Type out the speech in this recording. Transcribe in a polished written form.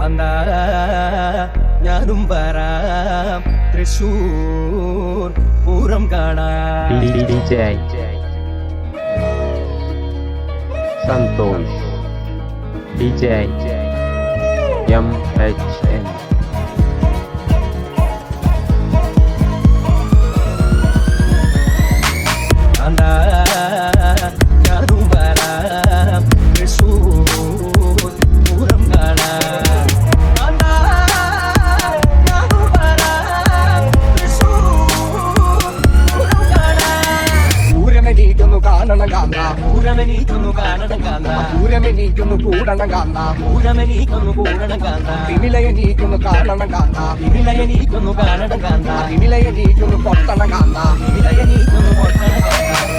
കാന്താ ഞാനും വരാം തൃശൂർ പൂരം കാണാൻ. DJ Santosh DJ MHN kantha ഞാനും വരാം തൃശൂർ പൂരം കാണാൻ. കാന്താ ഞാനും വരാം തൃശൂർ പൂരം കാണാൻ. പൂരമെനീക്കൊന്നു കാണണം കാന്ത, പൂരമെനീക്കൊന്നു കാണണം കാന്താ, പൂരമെനീക്കൊന്നു കൂടണം കാന്ത, പൂരമെനീക്കൊന്നു കൂടണം കാന്താ, വിമിലയെനീക്കൊന്നു കാണണം കാന്ത, വിവിലയെനീക്കൊന്നു കാണണം കാന്താ, വിമിലയെനീക്കൊന്നു പൊട്ടണം കാന്ത. വിവിലയെനീക്കൊന്നു പൊട്ടണം കാന്താ.